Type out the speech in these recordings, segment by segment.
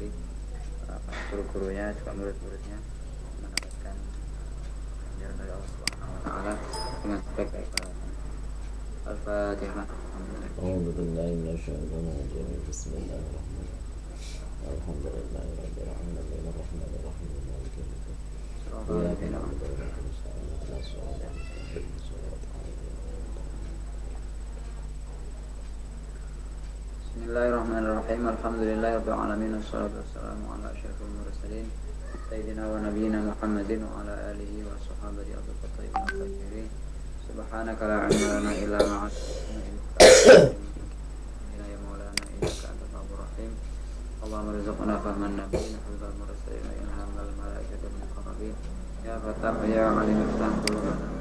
kembali guru-gurunya juga murid-muridnya mendapatkan ganjaran dari Allah Subhanahu wa taala dengan sebaik-baik balasan. Al-Fatihah. أعوذ بالله من الشيطان الرجيم بسم الله الرحمن الرحيم الحمد لله رب العالمين الرحمن الرحيم مالك يوم الدين إياك نعبد وإياك نستعين اهدنا الصراط المستقيم صراط الذين أنعمت عليهم. Bismillahirrahmanirrahim. Alhamdulillahirabbil alamin wassalatu wassalamu ala asyrafil mursalin sayyidina wa nabiyyina Muhammadin wa ala alihi wa sahbihi at-tayyibin at-tahirin. Subhanaka la ilma lana illa ma 'allamtana ya maulana innaka antal ghafurur rahim. Allahumma rizqna fahman nabiyyin hifdzal mursalin wa ilhamal malaikatil muqarrabin. Ya Fatah ya alim iftah qulubana wa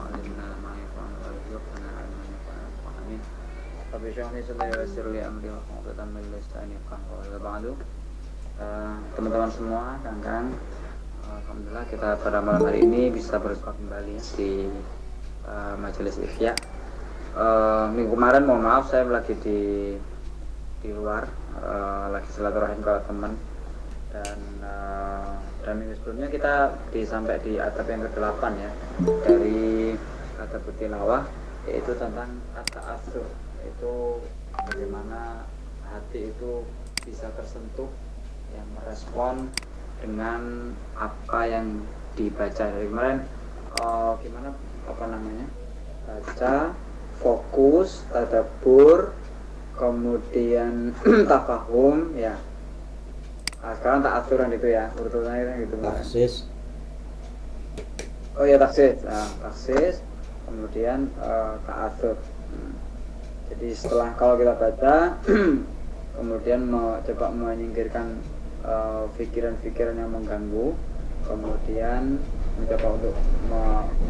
alimna ma yanfa'una warzuqna 'ilman yanfa'una. Amin. Rabbi syrah li sadri wa yassir li amri wahlul 'uqdatam min lisani yafqahu qawli. Ba'du. Teman-teman semua, Kang-kang, alhamdulillah kita pada malam hari ini bisa berjumpa kembali di majelis Ihya. Minggu kemarin mohon maaf saya lagi di luar, lagi silaturahim ke teman, dan minggu sebelumnya kita sampai di adab yang ke-8 ya, dari adab tilawah, yaitu tentang at-ta'assur, yaitu bagaimana hati itu bisa tersentuh, yang merespon dengan apa yang dibaca. Dari kemarin gimana baca, fokus, tadabbur, kemudian tafahum ya. Sekarang ta'atsuran itu ya, urutannya gitu. Taksis. Oh ya, taksis. Taksis, kemudian ta'atsur. Jadi setelah kalau kita baca kemudian coba menyingkirkan pikiran-pikiran yang mengganggu, kemudian mencoba untuk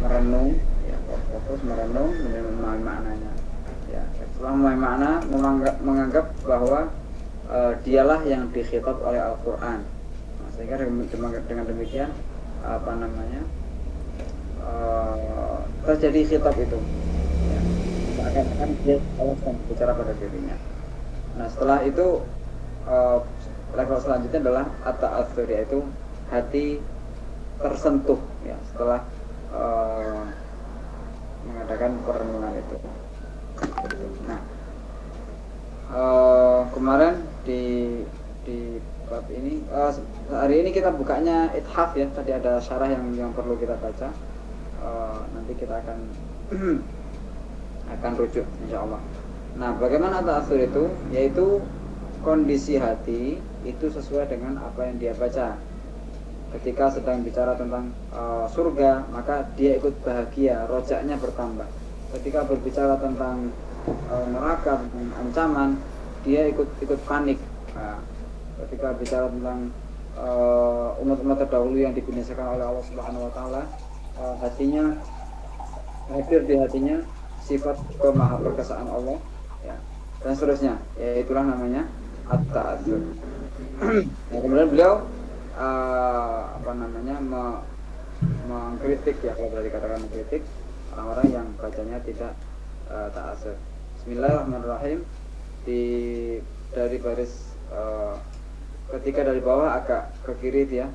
merenung ya, fokus merenung dan memahami maknanya ya. Setelah memahami makna, menganggap bahwa dialah yang dikhitab oleh Al-Quran. Sehingga dengan demikian terjadi khitab itu ya, seakan-akan dia Allah sedang bicara pada dirinya. Nah setelah itu level selanjutnya adalah at-ta'atsur, yaitu hati tersentuh ya setelah mengadakan perenungan itu. Nah kemarin di bab ini hari ini kita bukanya ithaf ya. Tadi ada syarah yang perlu kita baca. Nanti kita akan rujuk insyaallah. Nah, bagaimana ta'atsur itu? Yaitu kondisi hati itu sesuai dengan apa yang dia baca. Ketika sedang bicara tentang surga, maka dia ikut bahagia, rojaknya bertambah. Ketika berbicara tentang neraka, tentang ancaman, dia ikut panik. Nah, ketika bicara tentang umat-umat terdahulu yang dibinasakan oleh Allah Subhanahu wa taala, hatinya hadir di hatinya sifat kemahaperkasaan Allah ya, dan seterusnya, ya itulah namanya at-ta'atsur. Nah, kemudian beliau mengkritik ya, kalau boleh dikatakan mengkritik orang-orang yang bacanya tidak ta'atsur. Bismillahirrahmanirrahim. Dari baris ketika dari bawah agak ke kiri ya.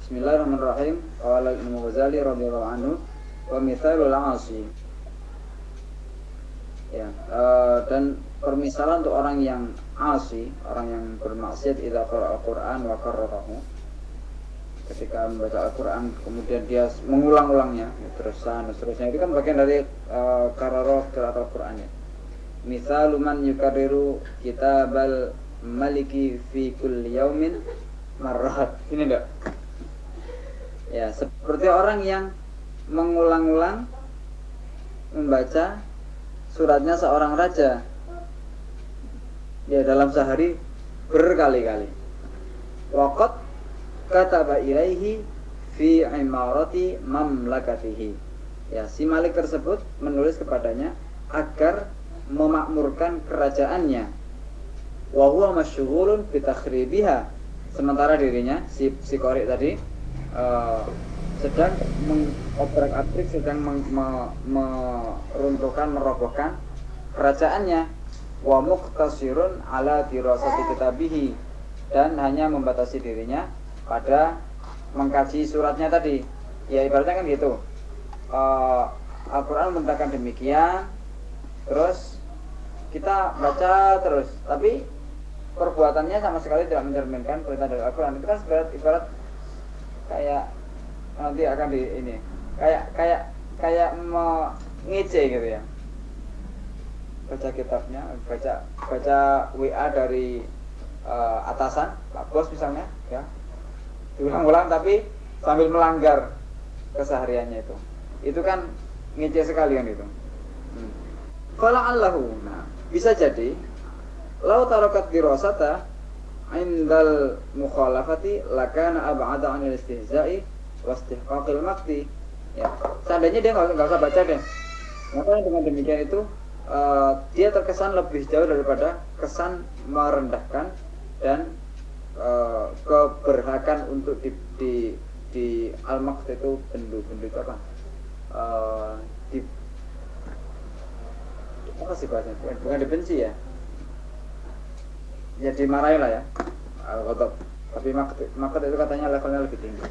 Bismillahirrahmanirrahim. Qala Imam Ghazali radhiyallahu anhu wa mithalul 'asi. Ya, dan permisalan untuk orang yang asi, orang yang bermaksiat, idza qara'a Al-Qur'an wa karrarahu, ketika membaca Al-Qur'an kemudian dia mengulang-ulangnya terusan dan seterusnya, itu kan bagian dari kararah qira'at Al-Qur'an ya. Mithalu man yukarriru kitabal maliki fi kulli yaumin marrat. Ini enggak? Ya, seperti orang yang mengulang-ulang membaca suratnya seorang raja ya dalam sehari berkali-kali. Waqad kataba ilaihi fi imarati mamlakatihi. Ya, si Malik tersebut menulis kepadanya agar memakmurkan kerajaannya. Wa huwa masyghulun bi takhribiha. Sementara dirinya si qari tadi sedang mengobrak-abrik, sedang meruntuhkan, merobohkan kerajaannya. wa muqtasirun ala dirasati kitabihi, dan hanya membatasi dirinya pada mengkaji suratnya tadi. Ya ibaratnya kan gitu. Al-Quran memerintahkan demikian, terus kita baca terus, tapi perbuatannya sama sekali tidak mencerminkan perintah dari Al-Quran. Itu kan ibarat kayak nanti akan di ini kayak ngece gitu ya. Baca kitabnya, baca WA dari atasan, Pak Bos misalnya, ya, diulang-ulang tapi sambil melanggar kesehariannya itu kan ngece sekali kan itu. Fala'allahu, nah bisa jadi lau tarakat dirasata indal mukhalafati lakana ab'ada 'anil istihza'i wa istihqaqil maqti. Ya, seandainya dia enggak usah baca deh. Maka dengan demikian itu dia terkesan lebih jauh daripada kesan merendahkan dan keberhakan untuk di al-maqt itu bendu itu apa? Apa sih bahasanya? Bukan dibenci ya? Ya dimarahi lah ya, al-ghadab. Tapi maqt itu katanya levelnya lebih tinggi.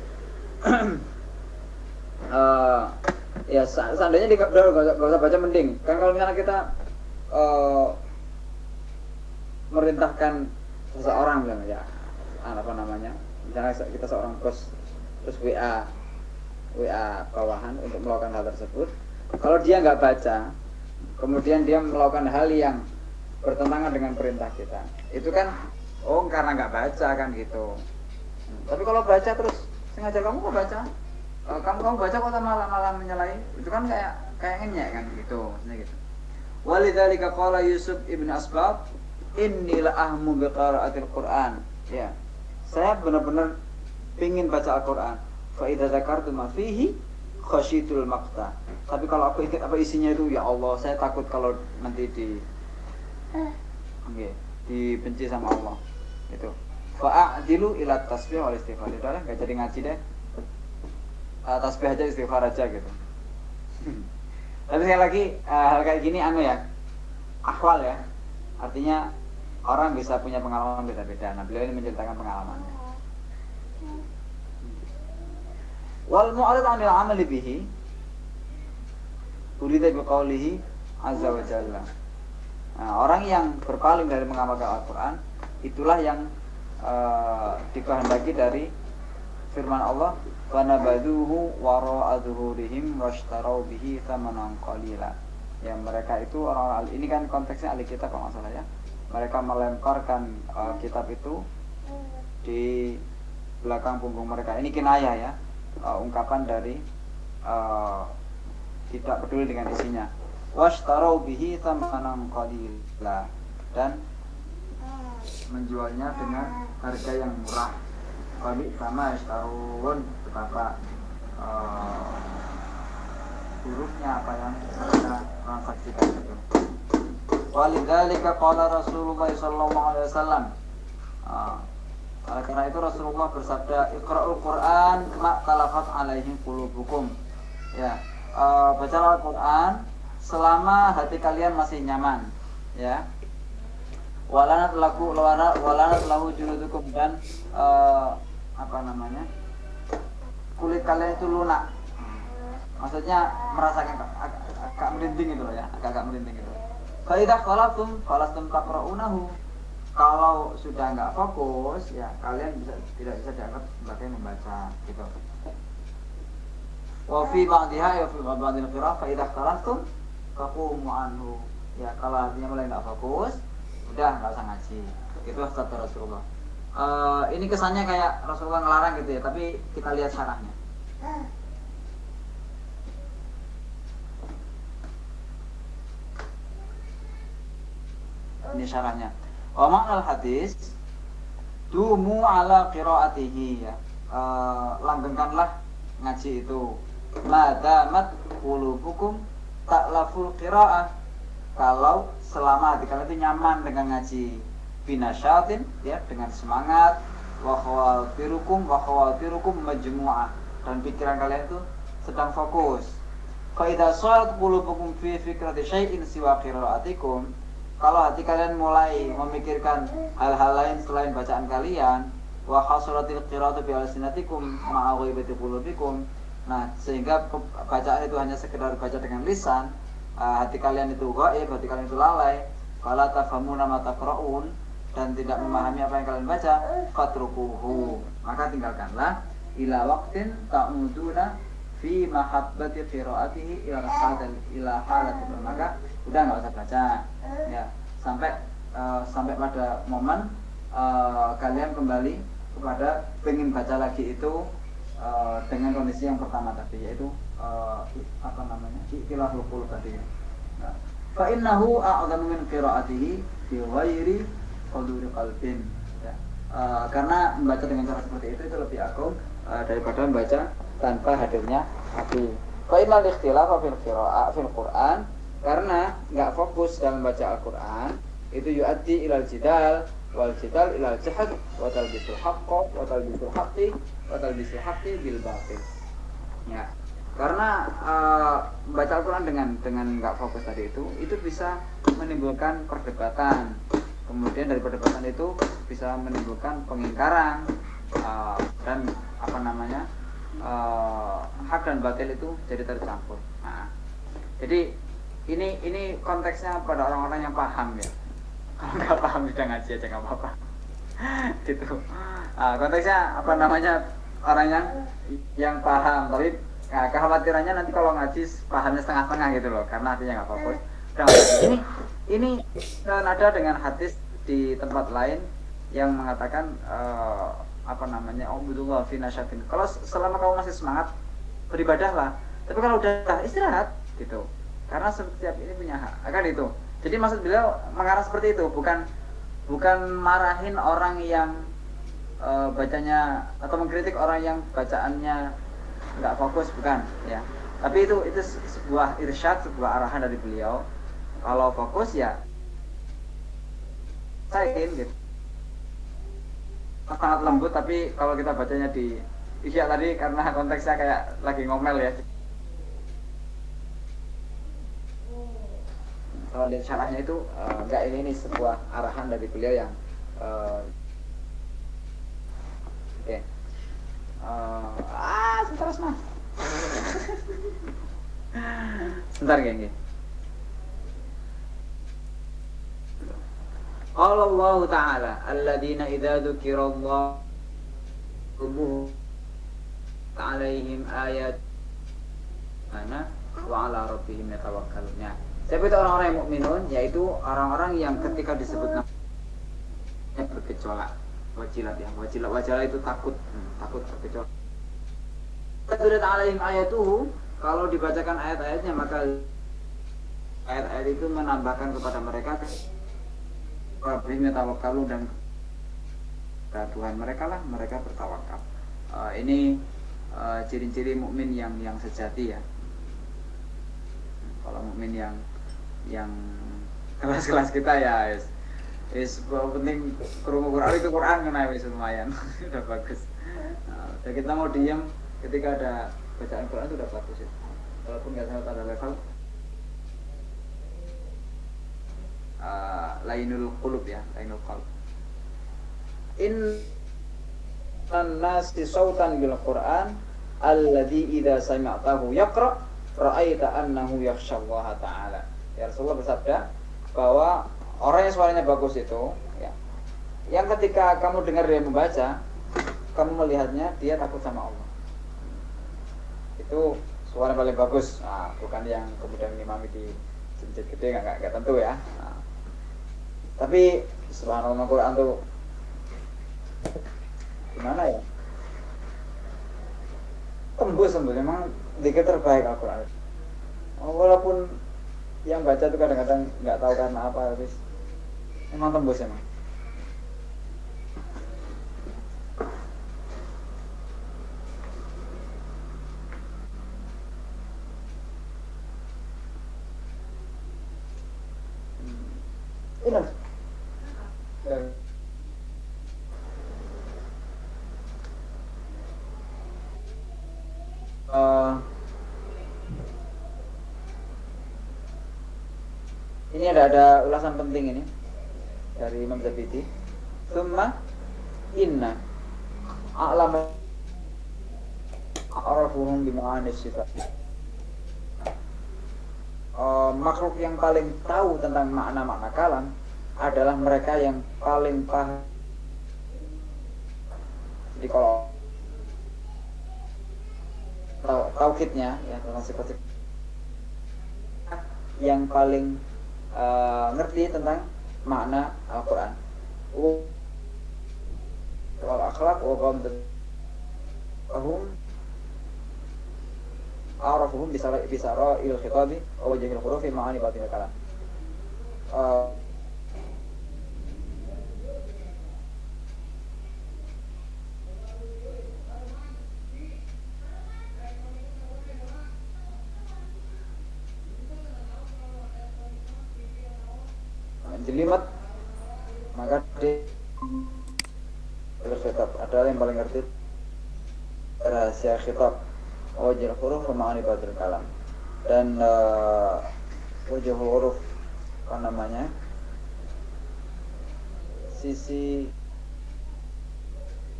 Ya seandainya gak usah baca mending. Kan kalau misalnya kita merintahkan seseorang bilang ya apa namanya, misalnya kita seorang bos terus WA bawahan untuk melakukan hal tersebut, kalau dia nggak baca kemudian dia melakukan hal yang bertentangan dengan perintah kita, itu kan karena nggak baca kan gitu. Tapi kalau baca terus sengaja kamu kok baca, kamu baca kok malah menyalahi, itu kan kayak ngenyek kan gitu, maksudnya gitu. Walidzalika qala Yusuf ibn Asbab, inni la ahmu bi qiraatil Qur'an. Ya, saya benar-benar pingin baca Al-Qur'an. Fa idza dzakartu ma fihi khasyitul maqta. Tapi kalau aku ingat apa isinya itu, ya Allah, saya takut kalau nanti dibenci sama Allah. Itu. Fa'adilu ila tasbih wal istighfar. Udah enggak jadi ngaji deh. Tasbih aja, istighfar aja gitu. Tapi sekali lagi hal kayak gini akhwal ya. Artinya orang bisa punya pengalaman beda-beda. Nah, beliau ini menceritakan pengalamannya. Wal mu'arid 'anil 'amali bihi urida bi qoulihi azza wa jalla. Nah, orang yang berpaling dari mengamalkan Al-Qur'an itulah yang dikehendaki dari firman Allah, wa nabaduhu wara'a zuhurihim washtarau bihi thamanan qalila. Ya, mereka itu orang-orang ini kan konteksnya ahli kitab kalau nggak salah ya. Mereka melemparkan kitab itu di belakang punggung mereka. Ini kinayah ya, ungkapan dari tidak peduli dengan isinya. Washtarau bihi thamanan qalila, dan menjualnya dengan harga yang murah. Kali sama setahun betapa buruknya apa yang mereka transaksikan itu. Walidzalika qala Rasulullah sallallahu alaihi wasallam. Karena itu Rasulullah bersabda, Iqra'ul Qur'an ma talafat alaihi qulubukum. Ya, bacalah Al-Qur'an selama hati kalian masih nyaman, ya. Walanat lahu juludukum, dan kulit kalian itu lunak. Maksudnya merasakan agak merinding gitu loh ya, agak merinding gitu. Fa idza falastum taqra'unahu. Kalau sudah enggak fokus ya kalian tidak bisa dianggap sebagai membaca gitu. Wa fi ba'dihha ya fi ba'dil qira'ah fa idza falastum faqumu anhu. Ya, kalau artinya mulai enggak fokus, udah enggak usah ngaji. Itu kata Rasulullah. Ini kesannya kayak Rasulullah ngelarang gitu ya, tapi kita lihat syarahnya. Ini syarahnya. Wa ma'al hadis dumu ala qiraatihi, ya. Langgengkanlah ngaji itu. Madamat qulubukum ta'laful qiraah. Kalau selama hati kalian itu nyaman dengan ngaji, binasyatin, ya, dengan semangat, wa khawatirukum majmu'ah, dan pikiran kalian itu sedang fokus. Fa idza salat qulubukum fi fikrati syai'in siwa qiraatikum, kalau hati kalian mulai memikirkan hal-hal lain selain bacaan kalian, wa khasratil qiraatu bi alsinatikum ma'a ghaibati qulubikum. Nah, sehingga bacaan itu hanya sekedar baca dengan lisan, hati kalian itu ghaib, hati kalian itu lalai, fala tafhamuna ma taqra'un, dan tidak memahami apa yang kalian baca, fatrukuhu, maka tinggalkanlah ila waqtin ta'uduna fi mahabbati qiraatihi ila halatil, maka udah nggak usah baca ya sampai pada momen kalian kembali kepada pengen baca lagi itu dengan kondisi yang pertama tadi, yaitu ikhtilaful qulub tadi. Fa innahu a'dhamu min qiraatihi fi ghairi huduri qalbin ya. Karena membaca dengan cara seperti itu lebih agung daripada membaca tanpa hadirnya hati. Fa innal ikhtilafa fil qira'ah fil Qur'an, karena enggak fokus dalam membaca Al-Qur'an itu yu'addi ilal jidal wal jidal ilal jahad wa talbisul haqqo wa talbisul haqqi wa talbisul haqqi bil batil. Ya. Karena membaca Al-Qur'an dengan enggak fokus tadi itu bisa menimbulkan perdebatan. Kemudian dari perdebatan itu bisa menimbulkan pengingkaran dan hak dan batil itu jadi tercampur. Nah, jadi ini konteksnya pada orang-orang yang paham ya. Kalau nggak paham udah ngaji aja nggak apa-apa. Gitu. Konteksnya orang yang paham, tapi kekhawatirannya nanti kalau ngaji pahamnya setengah-setengah gitu loh, karena artinya nggak fokus. Ini ada dengan hadis di tempat lain yang mengatakan Ubudullah fi nasyatin. Kalau selama kamu masih semangat beribadahlah, tapi kalau udah istirahat gitu. Karena setiap ini punya hak. Akan itu. Jadi maksud beliau mengarah seperti itu, bukan marahin orang yang bacanya atau mengkritik orang yang bacaannya enggak fokus, bukan ya. Tapi itu sebuah irsyad, sebuah arahan dari beliau. Kalau fokus ya saya gitu. Sangat lembut, tapi kalau kita bacanya di Ihya tadi karena konteksnya kayak lagi ngomel ya. Kalau lihat syarahnya itu enggak, ini sebuah arahan dari beliau yang oke. Sebentar Mas. Sebentar geng. Qala Allah Ta'ala alladzina idza dzukirallahu alaihim ayat ana wa ala rabbihim yatawakkalun. Siapa itu orang-orang yang mukminun? Yaitu orang-orang yang ketika disebut namanya bergejolak, wajilat ya. Wajilat itu takut bergejolak. Surat alaihim ayatuhu, kalau dibacakan ayat-ayatnya maka ayat-ayat itu menambahkan kepada mereka Rabbihim yatawakkalun, dan Tuhan mereka lah mereka bertawakal. Ini ciri-ciri mukmin yang sejati ya. Kalau mukmin yang kelas-kelas kita ya penting krungu Quran, itu Quran kena wis lumayan. Udah bagus. Dan kita mau diam ketika ada bacaan Quran itu udah bagus ya. Walaupun enggak sampai pada level lainul qulub ya, lainul qalb. Nasi sautan bil Quran alladzi idza sami'tahu yaqra ra'aita annahu yakhshallaha ta'ala. Ya, Rasulullah bersabda bahwa orang yang suaranya bagus itu ya, yang ketika kamu dengar dia membaca, kamu melihatnya dia takut sama Allah. Itu suara paling bagus. Bukan yang kemudian ngimami di masjid gede, enggak tentu ya. Tapi subhanallah, Quran tuh gimana ya? Tembus memang zikir terbaik Al-Quran. Walaupun yang baca tuh kadang-kadang nggak tahu karena apa, habis emang tembus emang. Ini Ini ada ulasan penting ini dari Imam Zabidi. Tsumma inna a'lamu a'rafuhum bima'anis sifat. Makhluk yang paling tahu tentang makna-makna kalam adalah mereka yang paling paham. Jadi kalau tauhidnya ya tentang sifat-sifat yang paling ngerti tentang makna Al-Quran. Wal akhlaq wa qamdahum arafuhum bisara il khitabi wa wajhil hurufi ma'ani batil kalam. Jelimet maka di khitab adalah yang paling ngerti rahasia khitab wajhul huruf ma'ani batil kalam dan wajhul huruf apa namanya sisi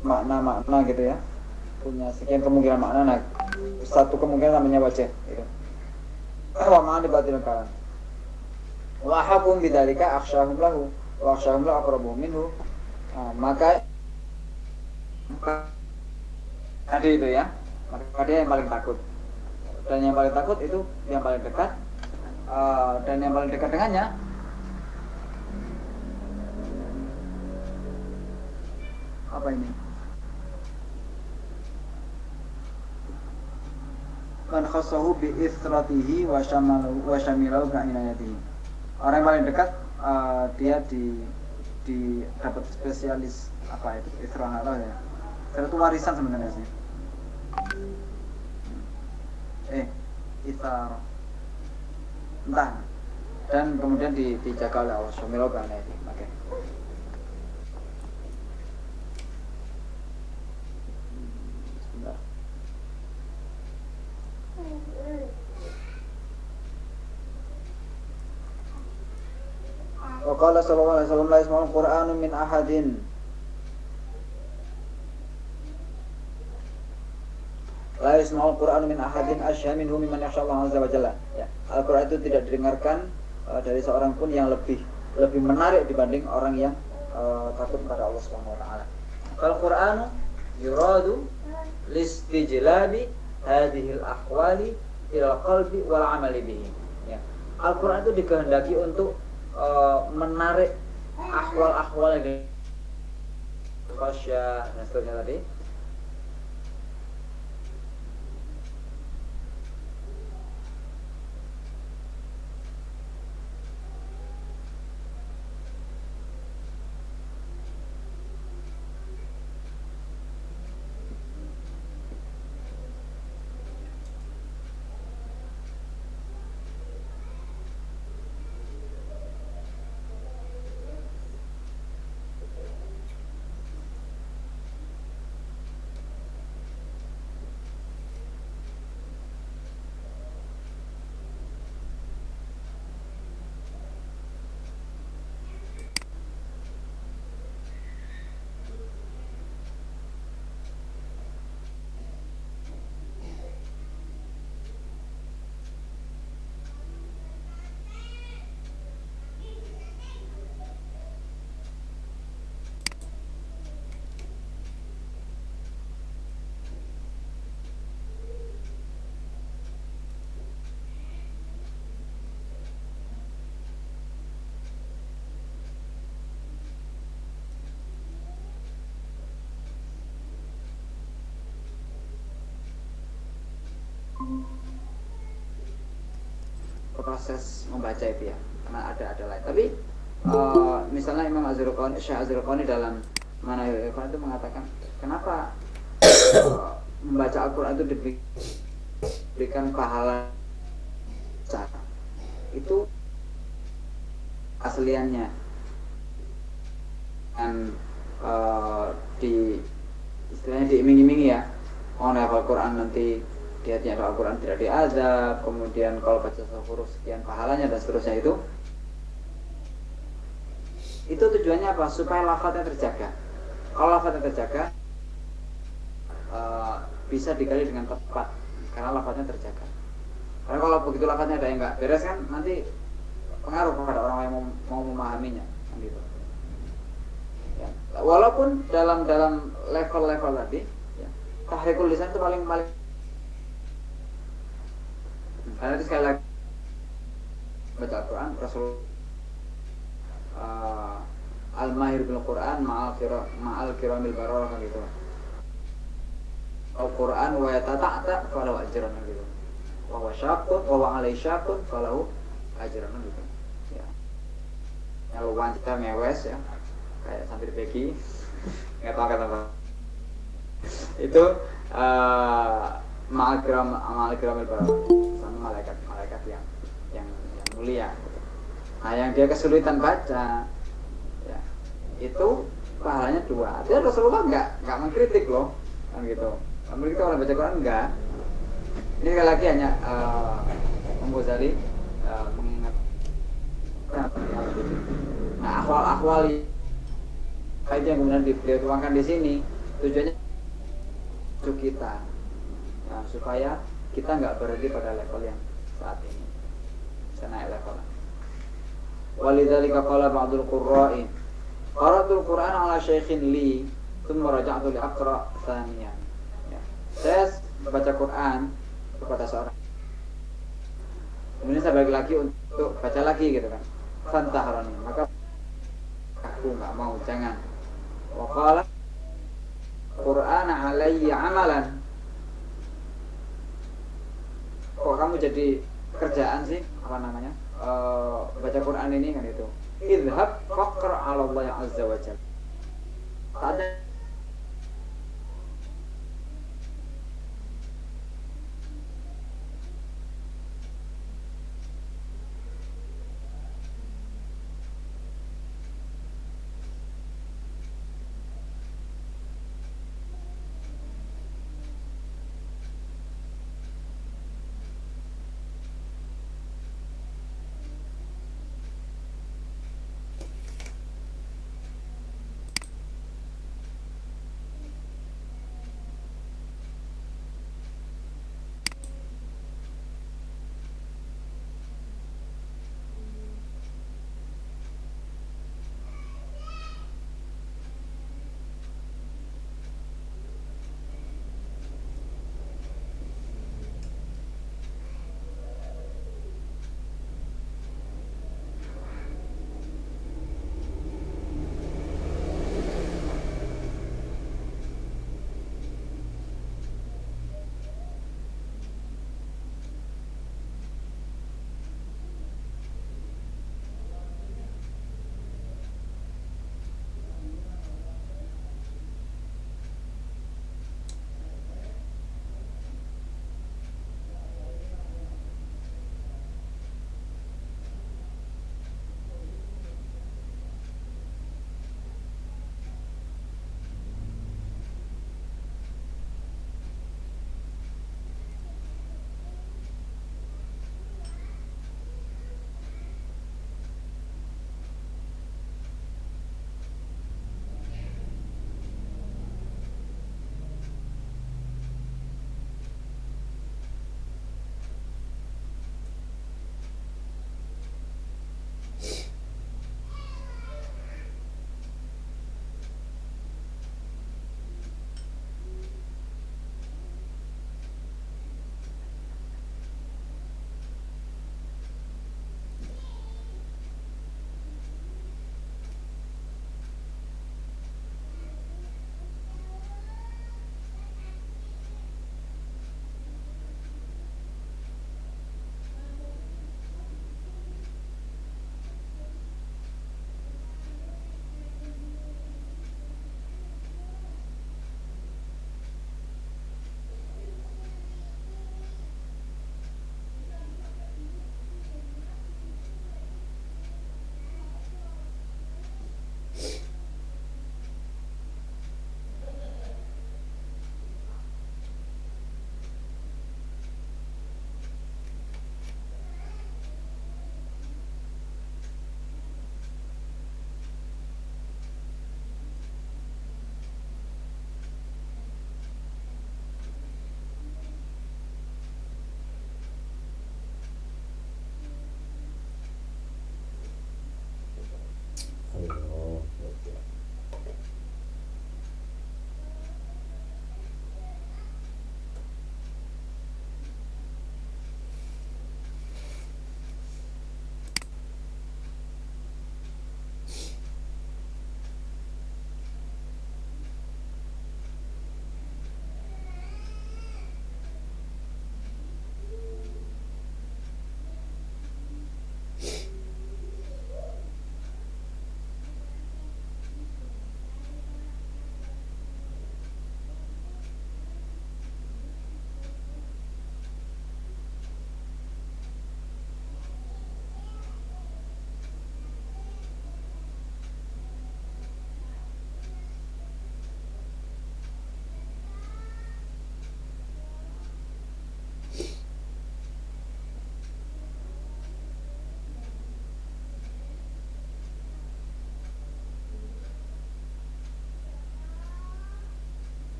makna-makna gitu ya, punya sekian kemungkinan makna. Nah, satu kemungkinan namanya wajah gitu. Wa ma'ani batil kalam wa hakum bidzalika akhsyahum lahu wa akhsyahum lahu aqrabuhum minhu. Maka tadi itu ya, maka dia yang paling takut, dan yang paling takut itu yang paling dekat, dan yang paling dekat dengannya apa ini? Man khassahu bi ithratihi wa shamilahu ka'inayatihi. Orang yang paling dekat dia di dapat spesialis apa itu ithrah atau ya. Itu warisan sebenarnya sih. Ithar entah, dan kemudian dijaga oleh Allah Subhanahu wa ta'ala. Oke. Bismillah. Wa qala sallallahu alaihi wasallam la yasma'ul Qur'anu min ahadin la yasma'ul Qur'anu min ahadin asyha minhu mimman yakhsha Allah azza wa jalla. Ya, Al-Qur'an itu tidak didengarkan dari seorang pun yang lebih menarik dibanding orang yang takut kepada Allah Subhanahu wa taala. Al-Qur'anu yuradu listijlabi hadhihi al-ahwali ila qalbi wal 'amali bihi. Ya. Al-Qur'an itu dikehendaki untuk menarik ahwal-ahwal yang khasya dan seterusnya tadi. Proses membaca itu ya, karena ada lain. Tapi misalnya Imam Az-Zurqani, Syekh Az-Zurqani dalam Manahil Irfan itu mengatakan kenapa membaca Al-Quran itu diberikan pahala itu asliannya, dan di istilahnya diiming-imingi ya, orang hafal Quran nanti di hatinya ada Al-Quran tidak diazab, kemudian kalau baca satu huruf sekian pahalanya dan seterusnya itu Itu tujuannya apa? Supaya lafadznya terjaga. Kalau lafadznya terjaga, bisa digali dengan tepat karena lafadznya terjaga. Karena kalau begitu lafadznya ada yang nggak beres kan nanti pengaruh kepada orang yang mau memahaminya, kan gitu. Ya. Walaupun dalam level-level tadi, ya, tahrikul lisan itu paling karena itu sekali lagi baca Al-Quran, Rasul al-mahir bil Quran ma'al kiramil bararah, kan gitu. Al-Quran wa yatata'ta falahu ajran, gitu. Wa huwa syaqun wa huwa alaihi syaqun falahu ajran, gitu. Ya. Kalau wanita mewes ya, kayak santri Beki, nggak tahu kata apa. Itu ma'al kiramil bararah, sama malaikat yang mulia. Nah, yang dia kesulitan baca, ya, itu pahalanya 2. Dia Rasulullah nggak mengkritik loh, kan gitu. Mengkritik orang baca Quran enggak. Ini sekali lagi hanya Imam Ghazali mengingat. Nah, akhwal itu yang kemudian dituangkan di sini tujuannya untuk kita, nah, supaya kita nggak berhenti pada level yang saat ini, bisa naik level. Walidzalika qala ba'dul qurra'i qaratul Qur'an ala syaikhin li thumma raja'tu li aqra tsaniyan. Ya. Saya baca Quran kepada seorang, kemudian saya balik lagi untuk baca lagi, gitu kan. Fantaharani, maka aku nggak mau, jangan. Wa qala Qur'an alayya amalan. Kok kamu jadi kerjaan sih, apa namanya, baca Quran ini, kan itu. Idhab faqra 'ala Allah azza wa jalla. Ada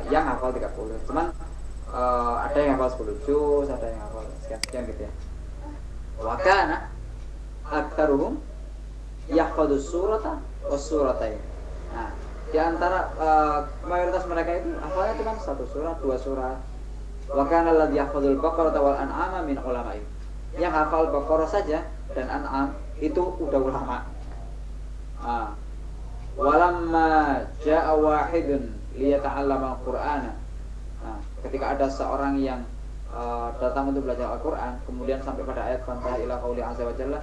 yang hafal 30. Cuman ada yang hafal 10 juz, ada yang hafal sekian gitu ya. Wa kana aktsaruhum yahfadzus surata was suratain. Nah, di antara mayoritas mereka itu hafalnya cuma satu surat, dua surat. Wa kana alladzi yahfadzul baqarah wal an'ama min ulama'i. Yang hafal Baqarah saja dan An'am itu udah ulama. Walamma ja'a wahidun liyata'allama al-Qur'ana. Nah, ketika ada seorang yang datang untuk belajar Al-Qur'an, kemudian sampai pada ayat Fantaha ila qauli azza wa jalla,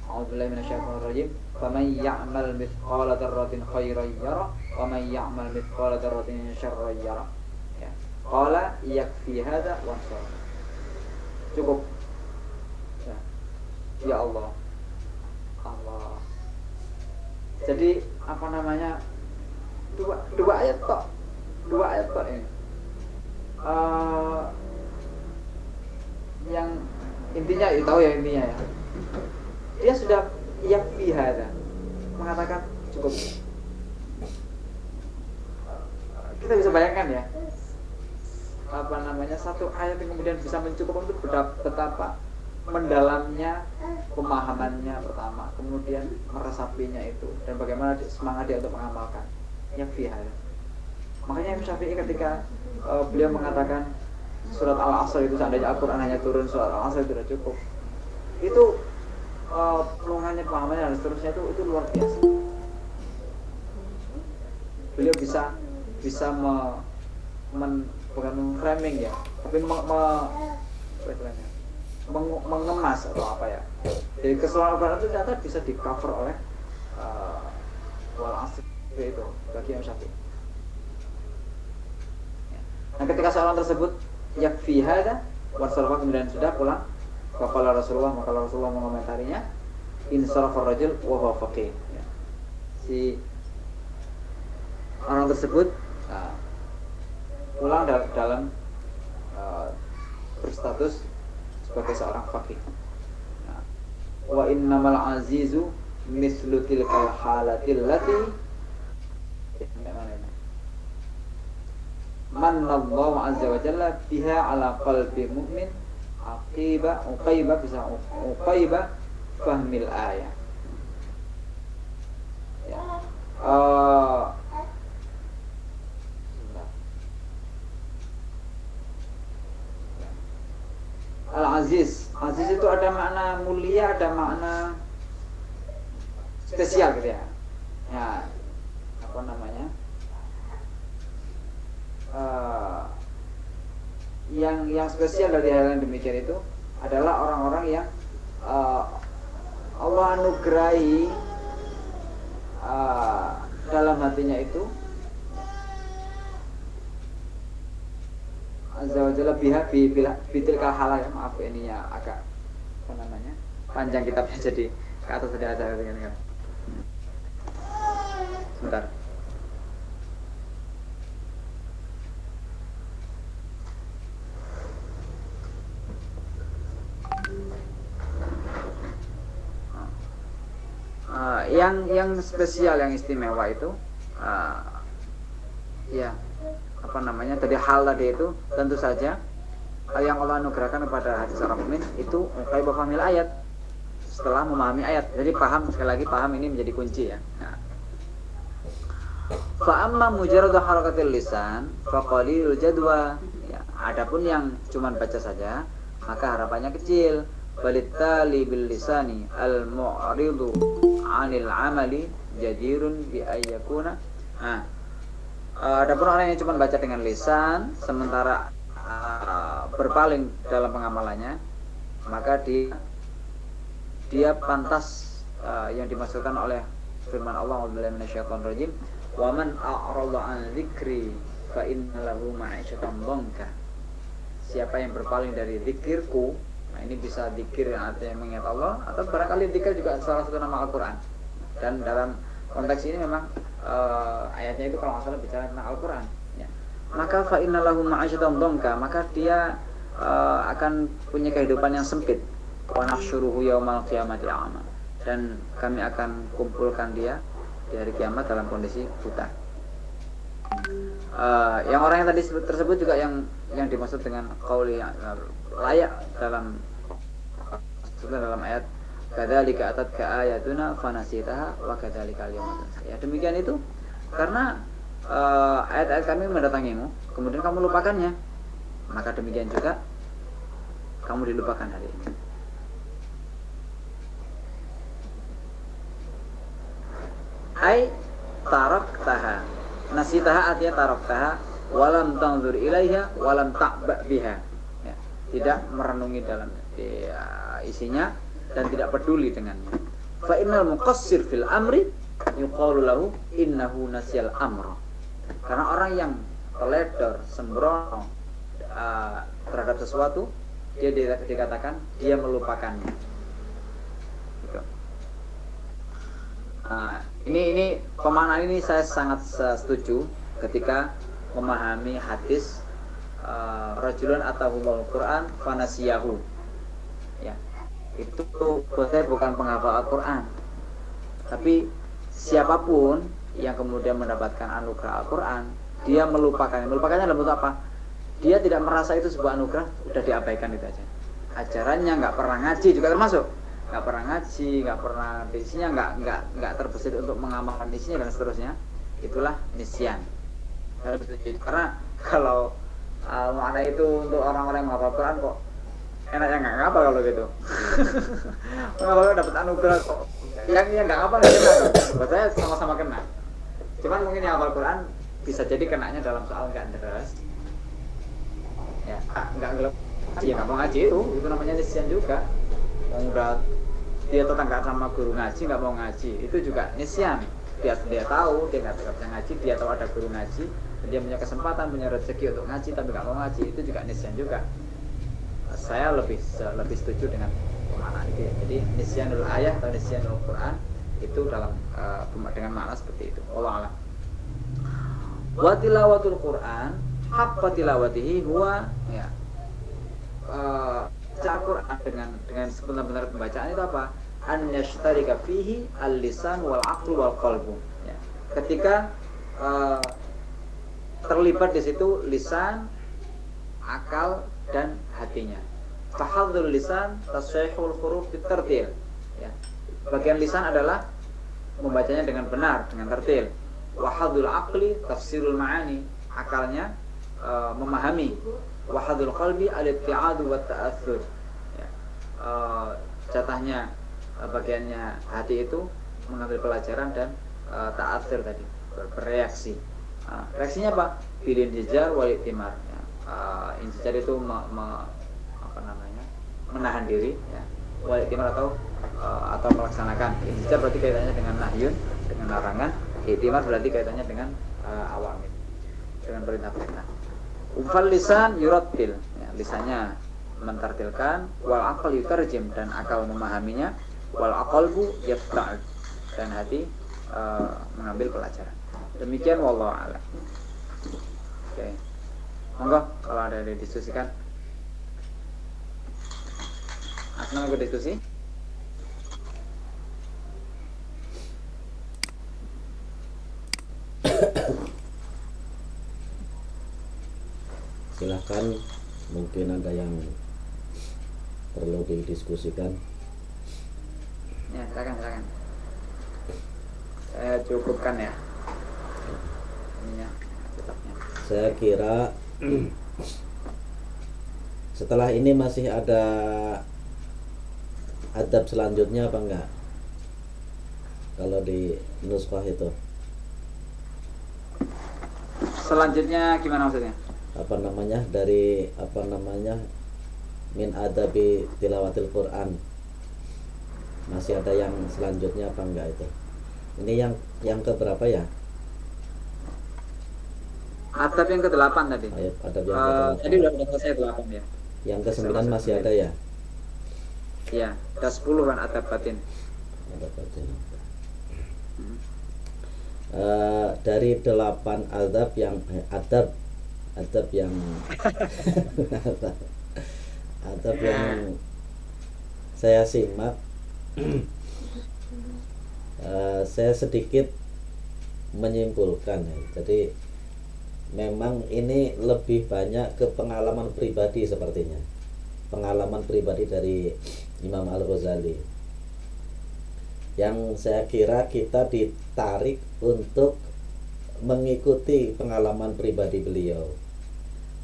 a'udzubillahi minasyaitonir rajim, faman ya'mal mithqala dzarratin khairan yara wa man ya'mal mithqala dzarratin syarran yara. Ya. Qala yakfi hadza wa ansar. Cukup. Ya Allah. Allah. Jadi apa namanya? Dua ayat tok. Dua ayat tok ini. Yang intinya ya tahu ya intinya ya. Dia sudah yakfi hadza. Mengatakan cukup. Kita bisa bayangkan ya. Apa namanya? Satu ayat yang kemudian bisa mencukup untuk betapa mendalamnya pemahamannya pertama, kemudian meresapinya itu, dan bagaimana semangat dia untuk mengamalkan. Yang fihal. Makanya Imam Syafi'i ketika beliau mengatakan surat Al-Asr itu seandainya Al-Quran hanya turun surat Al-Asr itu sudah cukup. Itu pelungannya, pemahamannya dan seterusnya itu luar biasa. Beliau bisa bukan framing ya, tapi mengemas atau apa ya. Jadi keseluruhan Al-Quran itu ternyata bisa di cover oleh wal asr itu bagi Imam Syafi'i. Nah, ketika seorang tersebut yakfi hadza wa sarfa, kemudian sudah pulang, faqala Rasulullah, maka Rasulullah mengomentarinya, insarafa rajul wa huwa faqih. Ya. Si orang tersebut pulang dalam berstatus sebagai seorang faqih. Nah, wa innamal azizu mislu tilkal halatil lati manallahu azza wa jalla biha ala qalbi mu'min uqaiba fahmil ayat. Ya. Al-Aziz itu ada makna mulia, ada makna spesial gitu ya. Ya, apa namanya? Yang spesial dari hal yang demikian itu adalah orang-orang yang Allah anugerahi dalam hatinya itu azza wa jalla bitilkal halal. Ya, maaf ininya agak apa namanya panjang kitabnya, jadi ke atas sudah ada dengan sebentar. Yang spesial, yang istimewa itu ya apa namanya tadi, hal tadi itu tentu saja hal yang Allah anugerahkan kepada hati seorang mukmin itu kayak paham ayat, setelah memahami ayat. Jadi paham, sekali lagi paham ini menjadi kunci ya. Nah, fa amma mujarradu harakatil lisan fa qalilul jadwa. Ya, adapun yang cuman baca saja maka harapannya kecil. Balittali bil lisani al mu'ridu 'anil 'amali jadirun bi ayyakuna. Nah, adapun orang yang cuma baca dengan lisan sementara berpaling dalam pengamalannya, maka dia pantas yang dimaksudkan oleh firman Allah, a'udzubillahi minasyaitonir rajim, wa man a'rada 'an dzikri fa inna lahu ma'isyatan dhanka. Siapa yang berpaling dari zikirku, nah ini bisa zikir yang artinya mengingat Allah, atau barangkali zikir juga salah satu nama Al-Quran. Dan dalam konteks ini memang ayatnya itu kalau nggak salah bicara tentang Al-Quran ya. Maka fa inna lahu ma'isyatan dhanka, maka dia akan punya kehidupan yang sempit. Wa nahsyuruhu yaumal qiyamati a'ma, dan kami akan kumpulkan dia di hari kiamat dalam kondisi buta. Yang orang yang tadi tersebut juga yang dimaksud dengan qauli yang layak dalam ayat kadzalika atatka ayatuna fanasitaha wa kadzalika al-yawma tunsa. Ya demikian itu karena ayat-ayat kami mendatangimu kemudian kamu lupakannya, maka demikian juga kamu dilupakan hari ini. Ai taraktaha, nasitaha artinya taraktaha walam tanzur ilaiha walam ta'ba biha, ya, tidak merenungi dalam isinya dan tidak peduli dengannya. Fa innal muqassir fil amri yuqalu lahu innahu nasyal amra. Karena orang yang teledor, sembrono terhadap sesuatu, dia dikatakan dia melupakannya. Gitu. Ini pemaknaan ini saya sangat setuju ketika memahami hadis rajulun atahumul Quran fanasiyahu. Ya. Itu saya bukan penghafal Al-Quran, tapi siapapun yang kemudian mendapatkan anugerah Al-Quran, dia melupakannya. Melupakannya dalam bentuk apa? Dia tidak merasa itu sebuah anugerah, udah diabaikan itu aja. Ajarannya nggak pernah ngaji juga termasuk. Nggak pernah ngaji, nggak pernah isinya, nggak terbesit untuk mengamalkan isinya dan seterusnya. Itulah nisyan. Karena kalau makna itu untuk orang-orang yang menghafal Quran kok enaknya nggak ngapal kalau gitu. Kalau dapat anugerah kok yang nggak ngapal nggak kena. Buat saya sama-sama kena. Cuman mungkin yang hafal Quran bisa jadi kenanya dalam soal nggak deras. Ya, nggak gelap. Ya nggak mau ngaji itu namanya nisyan juga. Yang udah dia tetangga sama guru ngaji nggak mau ngaji, itu juga nisyan. Dia tahu dia nggak bisa ngaji, dia tahu ada guru ngaji, dan dia punya kesempatan, punya rezeki untuk ngaji tapi nggak mau ngaji, itu juga nisyan juga. Saya lebih setuju dengan pemaknaan itu. Jadi nisyanul ayah atau nisyanul Quran itu dalam dengan makna seperti itu. Wallahu a'lam. Wa tilawatul Quran haqqa tilawatihi huwa ya baca Quran dengan sebenar-benar pembacaan itu apa? An yashtarika fihi al-lisan wal aqlu wal qalbu. Ya. Ketika terlibat di situ lisan, akal dan hatinya. Tahadzul lisan tasahihul huruf bitartil. Ya. Bagian lisan adalah membacanya dengan benar, dengan tertil. Wahadul aqli tafsirul ma'ani. Akalnya memahami. Wahadul qalbi al-itti'adu wa ta'athur. Ya. Jatahnya bagiannya hati itu mengambil pelajaran dan ta'athur tadi, bereaksi. Reaksinya apa? Bilin jijar wal iktimar. Ya. Injijar itu menahan diri, ya. Wal iktimar atau melaksanakan. Injijar berarti kaitannya dengan nahyun, dengan larangan. Iktimar berarti kaitannya dengan awamir, dengan perintah-perintah. Ufal lisan yurattil, ya, lisannya mentartilkan, wal aqal yutarjim, dan akal memahaminya, wal aqalbu yafta'al, dan hati mengambil pelajaran. Demikian wallahu a'lam. Oke. Monggo kalau ada yang didiskusikan. Asma ikut diskusi. Silahkan, mungkin ada yang perlu didiskusikan. Ya, silakan. Saya cukupkan ya. Ininya, kitabnya. Saya kira setelah ini masih ada adab selanjutnya apa enggak? Kalau di nuskah itu. Selanjutnya gimana maksudnya? Min adabi tilawatil Quran. Masih ada yang selanjutnya apa enggak itu? Ini yang keberapa ya? Adab yang ke-8 tadi. Adab yang ke-8. Tadi udah selesai 8 ya. Yang ke-9 masih ada ya? Iya, ada 10 kan adab batin. Adab batin. Dari 8 adab yang adab yang saya simak, saya sedikit menyimpulkan ya. Jadi memang ini lebih banyak ke pengalaman pribadi sepertinya, pengalaman pribadi dari Imam Al-Ghazali, yang saya kira kita ditarik untuk mengikuti pengalaman pribadi beliau.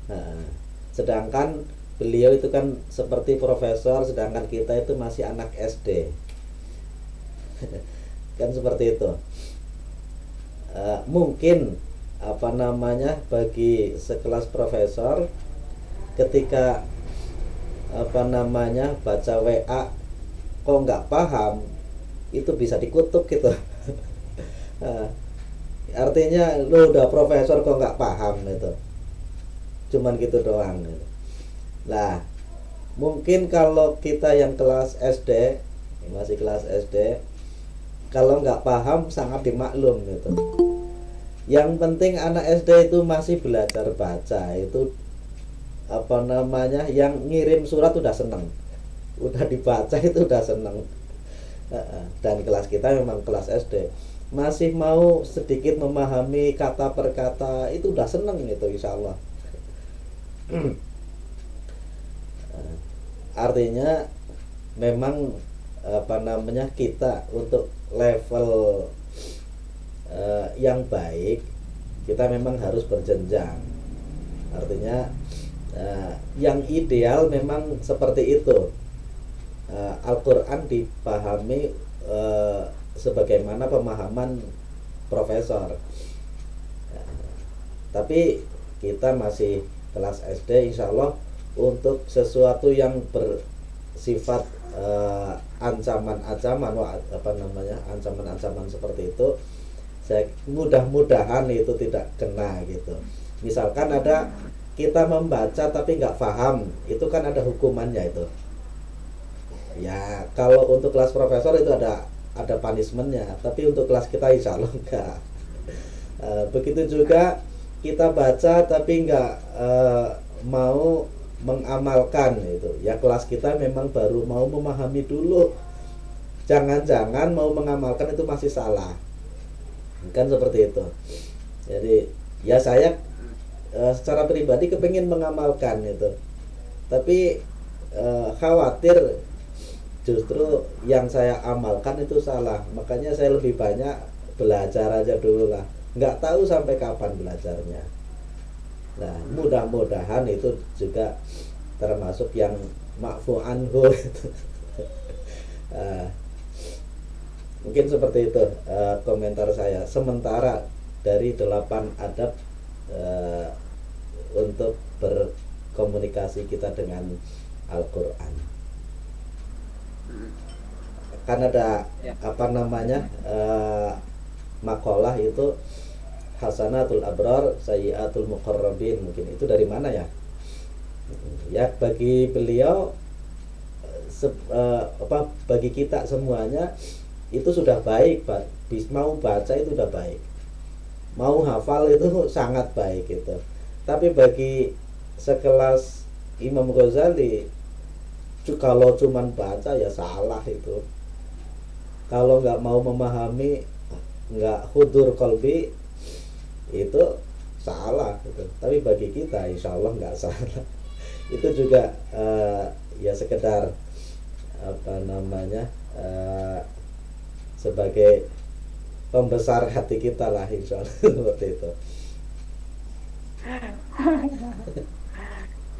Nah, sedangkan beliau itu kan seperti profesor, sedangkan kita itu masih anak SD. Kan seperti itu. Mungkin bagi sekelas profesor ketika baca WA kok nggak paham, itu bisa dikutuk gitu. Artinya lu udah profesor kok nggak paham itu, cuman gitu doang gitu. Nah, mungkin kalau kita yang kelas SD, masih kelas SD, kalau nggak paham sangat dimaklum gitu. Yang penting anak SD itu masih belajar baca, itu yang ngirim surat udah seneng, udah dibaca itu udah seneng. Dan kelas kita memang kelas SD, masih mau sedikit memahami kata per kata, itu udah seneng itu insya Allah. Artinya memang kita untuk level yang baik, kita memang harus berjenjang. Artinya yang ideal memang seperti itu. Al-Quran dipahami sebagaimana pemahaman profesor. Tapi kita masih kelas SD, insya Allah untuk sesuatu yang bersifat ancaman-ancaman seperti itu, saya mudah-mudahan itu tidak kena gitu. Misalkan ada kita membaca tapi nggak paham, itu kan ada hukumannya itu. Ya kalau untuk kelas profesor itu ada punishmentnya, tapi untuk kelas kita insya Allah enggak. Begitu juga kita baca tapi nggak mau mengamalkan itu, ya kelas kita memang baru mau memahami dulu, jangan-jangan mau mengamalkan itu masih salah, kan seperti itu. Jadi ya saya secara pribadi kepingin mengamalkan itu, tapi khawatir justru yang saya amalkan itu salah, makanya saya lebih banyak belajar aja dulu lah, nggak tahu sampai kapan belajarnya. Nah, mudah-mudahan itu juga termasuk yang ma'fu anhu itu. Mungkin seperti itu komentar saya sementara dari 8 adab untuk berkomunikasi kita dengan Al-Quran. Kan ada makalah itu hasanatul abrar sayyiatul muqarrabin, mungkin itu dari mana ya? Ya bagi beliau bagi kita semuanya itu sudah baik, Pak. Mau baca itu sudah baik, mau hafal itu sangat baik itu. Tapi bagi sekelas Imam Ghazali, kalau cuman baca ya salah itu. Kalau nggak mau memahami, nggak hudur qalbi, itu salah gitu. Tapi bagi kita insya Allah nggak salah. Itu juga ya sekedar sebagai pembesar hati kita lah, insya Allah seperti itu.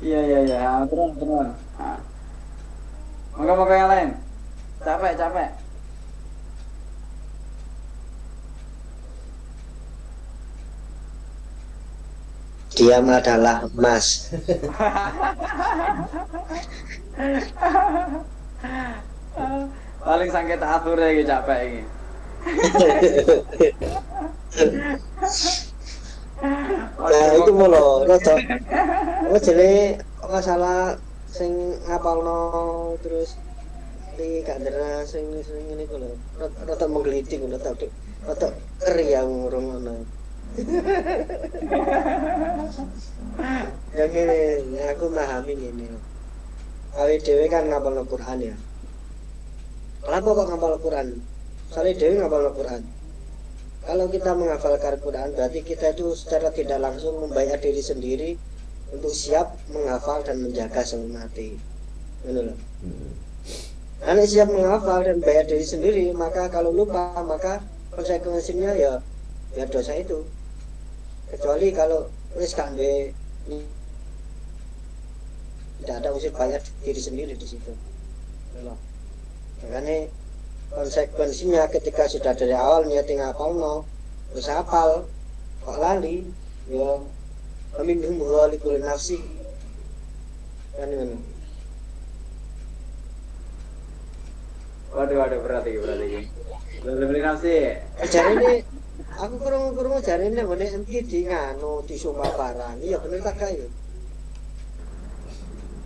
Iya, terus. Moga-moga yang lain. Capek. Diam adalah emas. Paling sakit atur iki capek iki. Nah, itu mulu rada. Jadi masalah sing ngapalno terus iki gak deras sing ngene ku lho. Rada menggelitik lho, rada keriang ngono. Ya gini, aku memahami gini. Awake dhewe kan ngapal Al-Qur'an ya. Kenapa kok ngapal Al-Qur'an? Soalnya dhewe ngapal Al-Qur'an. kalau kita menghafalkan Quran berarti kita itu secara tidak langsung membayar diri sendiri untuk siap menghafal dan menjaga sebelum mati. Benar. Karena siap menghafal dan bayar diri sendiri, maka kalau lupa maka konsekuensinya ya dosa itu. Kecuali kalau wis kangge tidak ada unsur bayar diri sendiri di situ. Makanya konsekuensinya ketika sudah dari awal niatin ngapal mau terus hafal kok lali ya minhum ghalikul nafsi kan ini. Waduh berat ini. Beli nafsi. Jare ini aku kurang jare ini ngene MPD nganu di Sumpah Barang. Iya bener tak kae.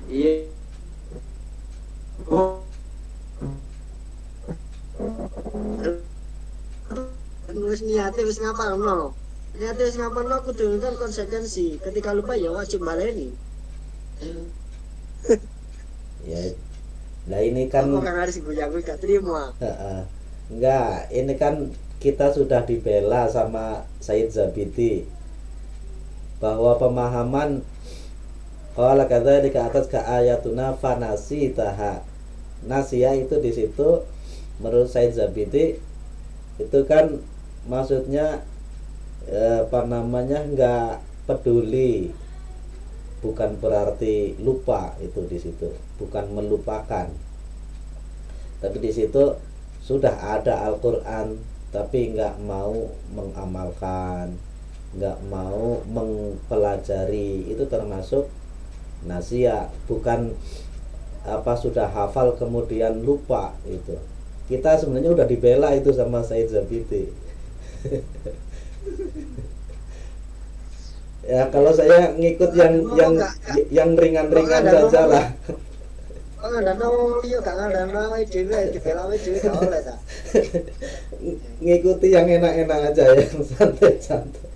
Iya. Wis niate wis ngapalno. Niate wis ngapalno kudu kan konsekuensi. Ketika lupa ya wajib baleni. Ya. Nah ini kan Kok harus gue gak terima. Enggak, ini kan kita sudah dibela sama Said Zabidi bahwa pemahaman qala kadzalika atas ka ayatuna fanasitaha. Nasiyah itu di situ menurut Said Zabidi itu kan maksudnya enggak peduli, bukan berarti lupa itu di situ, bukan melupakan. Tapi di situ sudah ada Al-Qur'an tapi enggak mau mengamalkan, enggak mau mempelajari, itu termasuk nasia, bukan sudah hafal kemudian lupa itu. Kita sebenarnya udah dibela itu sama Said Zabidi. Ya kalau saya ngikut yang ringan-ringan saja lah. Ngikuti yang enak-enak aja, yang santai-santai.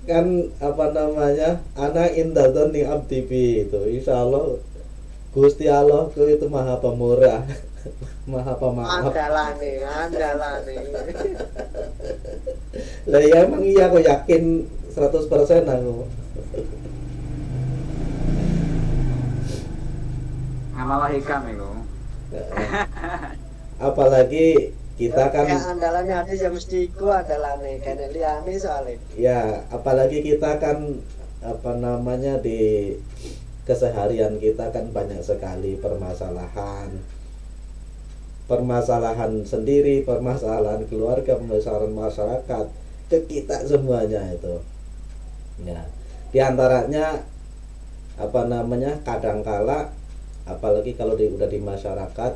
Kan ana indadzoni abdi bi itu insyaallah Gusti Allah itu maha pemurah, maha pemaaf. Andalane. Lah ya emang iya aku yakin 100% aku. Ngamalah hikam itu. Apalagi kita kan andalannya hadis yang mesti ku andalane kene liyane soalnya. Ya, apalagi kita kan di keseharian kita kan banyak sekali permasalahan sendiri, permasalahan keluarga, permasalahan masyarakat, ke kita semuanya itu. Ya, di antaranya kadangkala apalagi kalau udah di masyarakat,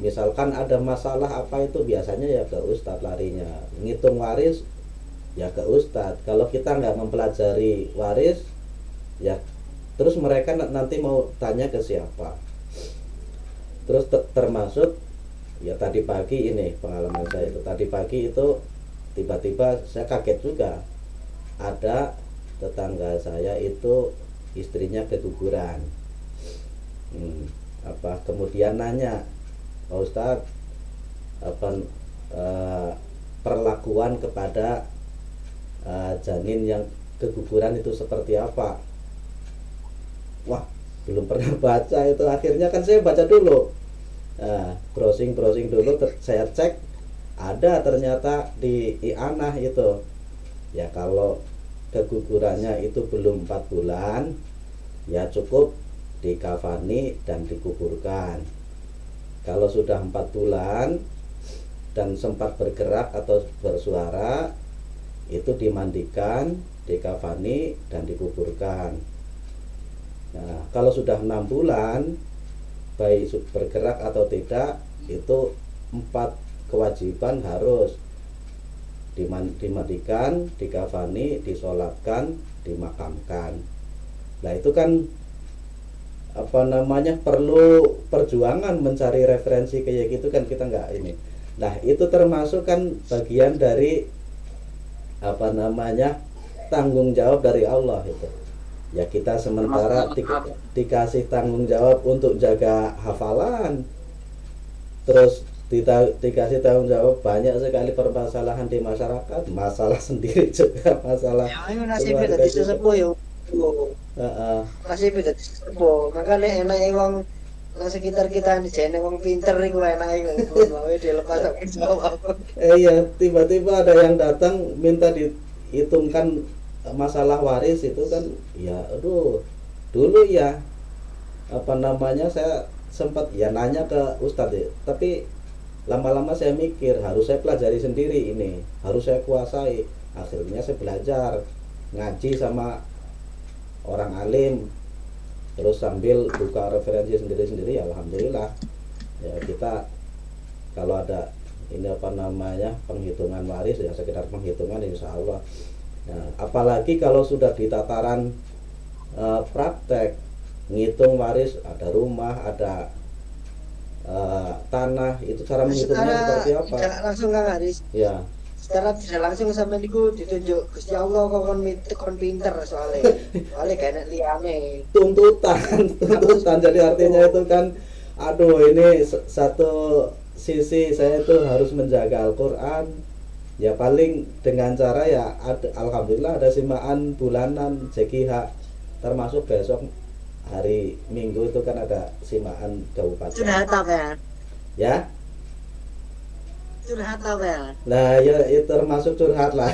misalkan ada masalah apa itu biasanya ya ke ustadz larinya, ngitung waris ya ke ustadz. Kalau kita nggak mempelajari waris ya terus mereka nanti mau tanya ke siapa. Terus termasuk ya tadi pagi ini pengalaman saya itu, tadi pagi itu tiba-tiba saya kaget juga, ada tetangga saya itu istrinya keguguran. Kemudian nanya, Pak Ustadz, perlakuan kepada janin yang keguguran itu seperti apa? Wah, belum pernah baca itu. Akhirnya kan saya baca dulu, browsing dulu, saya cek, ada ternyata di I'anah itu. Ya kalau kegugurannya itu belum 4 bulan, ya cukup dikafani dan dikuburkan. Kalau sudah 4 bulan dan sempat bergerak atau bersuara, itu dimandikan, dikafani dan dikuburkan. Nah, kalau sudah 6 bulan, baik bergerak atau tidak, itu 4 kewajiban harus dimandikan, dikafani, disolatkan, dimakamkan. Nah itu kan perlu perjuangan mencari referensi kayak gitu kan, kita nggak ini. Nah itu termasuk kan bagian dari tanggung jawab dari Allah itu. Ya kita sementara dikasih tanggung jawab untuk jaga hafalan, terus dikasih tanggung jawab, banyak sekali permasalahan di masyarakat, masalah sendiri juga, masalah Ya ayo nasibnya keluarga dadi juga. sesepuh yo. Heeh. Nasibnya dadi sesepuh. Makane enake wong nang sekitar kita jane wong pinter iku enake ngono wae dilepas tanggung jawab. Iya, tiba-tiba ada yang datang minta dihitungkan masalah waris itu kan, ya aduh, dulu ya apa namanya, saya sempat ya nanya ke Ustadz ya, tapi lama-lama saya mikir harus saya pelajari sendiri, ini harus saya kuasai. Akhirnya saya belajar ngaji sama orang alim, terus sambil buka referensi sendiri-sendiri. Ya alhamdulillah ya, kita kalau ada ini apa namanya penghitungan waris ya sekedar penghitungan insya Allah. Nah, apalagi kalau sudah di tataran praktek ngitung waris, ada rumah, ada tanah, itu cara menghitungnya seperti apa? Tidak langsung Kang Haris. Ya, Secara tidak langsung sampai niku ditunjuk Gusti Allah kok kon pinter soalnya. Soalnya gak enak liyane. tuntutan. Jadi artinya itu kan, aduh, ini satu sisi saya itu harus menjaga Al-Quran. Ya paling dengan cara ya alhamdulillah ada simaan bulanan JKH, termasuk besok hari Minggu itu kan ada simaan kabupaten. Curhat apa ya? Ya, Curhat apa ya? nah ya itu termasuk curhat lah.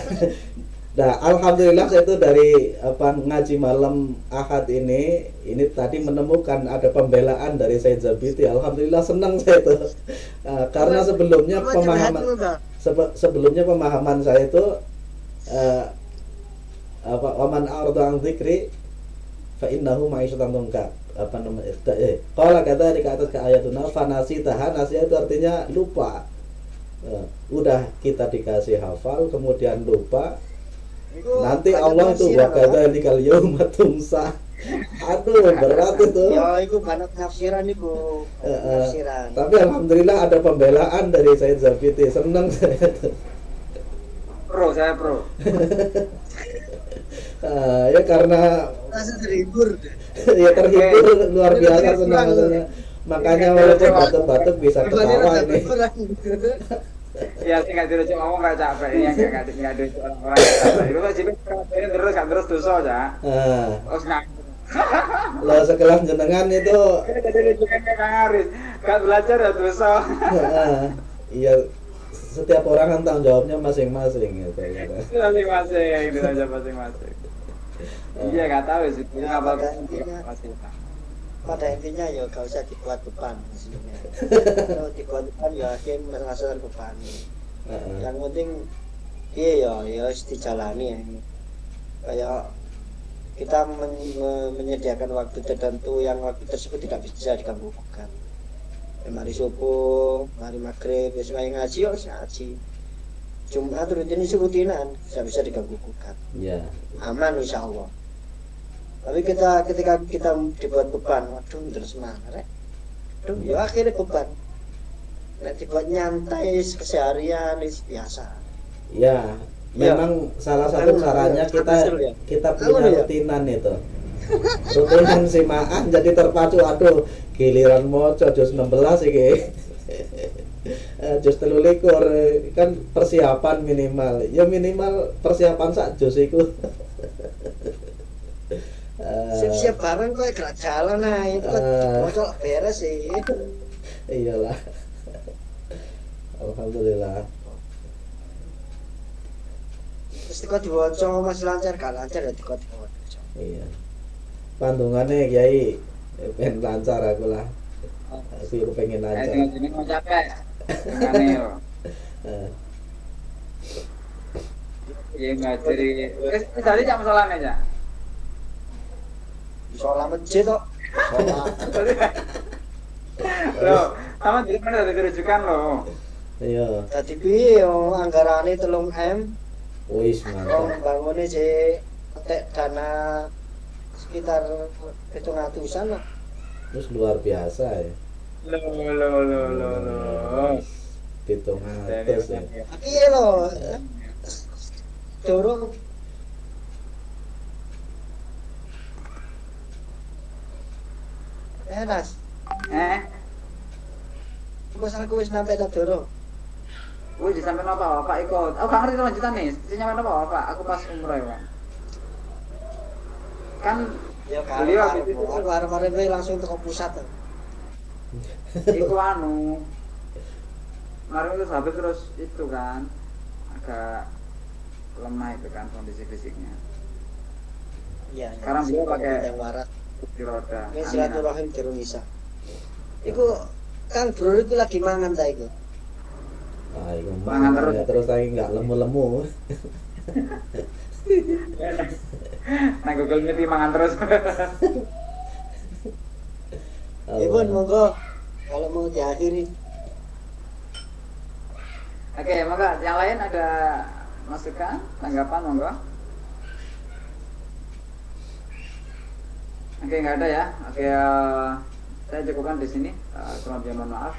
Nah alhamdulillah saya itu dari ngaji malam Ahad ini tadi menemukan ada pembelaan dari Said Zabiti. Alhamdulillah senang saya itu. Karena sebelumnya pemahaman saya itu waman a'rada an dzikri fa innahu ma'isyatan dhanka, apa namanya, qala kadzalika atat ka ayatuna fanasitaha. Nasiha itu artinya lupa. Udah kita dikasih hafal kemudian lupa, nanti Allah itu wa kadzalikal yauma tunsa. Aduh berat itu ya. Itu banyak nafsiran itu nafsiran. Tapi alhamdulillah ada pembelaan dari Said Zabiti, senang saya tuh. Saya pro. Ya karena Rasa terhibur. ya terhibur luar biasa, senang rasanya. Makanya walaupun batuk-batuk bisa ketawa ini. Ya sih nggak dirujuk ngomong nggak capek, yang nggak dirujuk orang-orang capek. Itu kan jadi terus dosa aja. Terus nggak. Lah sekelas jenengan itu. Jadi rujukan kayak Kang Haris, nggak belajar ya dosa. Iya, setiap orang kan tanggung jawabnya masing-masing gitu. Masing-masing, itu aja masing-masing. Iya nggak tahu sih, nggak apa-apa. Pada intinya ya gak usah dibuat beban sebenarnya. Kalau dibuat beban ya akhirnya merasa terbebani. Yang penting iya ya harus dijalani ya. Kayak kita menyediakan waktu tertentu yang waktu tersebut tidak bisa diganggu-gugat. Mari subuh, mari maghrib, besok ngaji ya ngaji. Jumat rutinan bisa diganggu-gugat. Iya. Aman insyaallah. Tapi ketika kita dibuat beban, waduh terus mana rek? Aduh, ya akhirnya beban. Nek dibuat nyantai keseharian biasa. Ya, memang salah satu caranya kita punya rutinan itu. Rutinan simaan jadi terpacu, aduh giliran moco jus 16 iki. Jus 23 kan persiapan minimal. Ya minimal persiapan sak jus iku. Siap-siap bareng kok gerak jalan itu kan bocor beres sih. Iyalah. Alhamdulillah. Terus kok diwoco masih lancar gak lancar ya kok diwoco. Iya. Pandungannya Kiai pengen lancar aku lah. Aku pengen lancar. Ini mau capek. Ngene yo. Iya ngajari. Tadi jam masalahnya aja. Sholat masjid kok. Loh, sama di mana ada rujukan loh. Iya. Dadi piye yo anggarane 3M. Wis mantap. Bangunnya sih tek dana sekitar 700-an lah. Terus luar biasa ya. Loh. 700 ya. Piye lo? Dorong Nas. Masalahku wis nampe tak doro. Wih, disampein apa Pak ikut? Oh, gak ngerti lanjutan nih. Disampein apa Pak? Aku pas umroh ya Pak. Kan Ya beliau habis itu aku arep-arep langsung ke pusat. iku anu. Kemarin itu habis terus itu kan agak lemah itu kan kondisi fisiknya. Iya. Sekarang beliau pakai yang warat. di roda. Ini silaturahim durung isa. Iku kan bro itu lagi mangan ta iku. Ah, iku Mangan terus. ya, terus saya nggak lemu-lemu. Nah, Google Meet mangan terus. Ibun monggo kalau mau diakhiri. Oke, monggo yang lain ada masukan, tanggapan monggo. Oke, nggak ada ya. Oke, saya cukupkan di sini. Kurang lebih mohon maaf.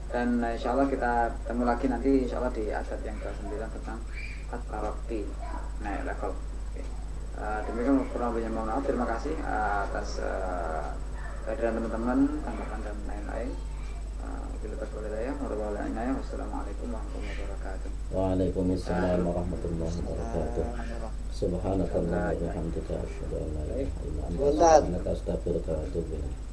Dan insya Allah kita ketemu lagi nanti insya Allah di adat yang ke-9 tentang at-taraqi naik level. Oke. Demikian kurang lebih mohon maaf. Terima kasih atas kehadiran teman-teman, tanggapan dan lain-lain. Bila berboleh wassalamualaikum warahmatullahi wabarakatuh. Waalaikumsalam warahmatullahi wabarakatuh. Subhanakallahumma wa bihamdika asyhadu an la ilaha illa anta astaghfiruka wa atubu ilaik.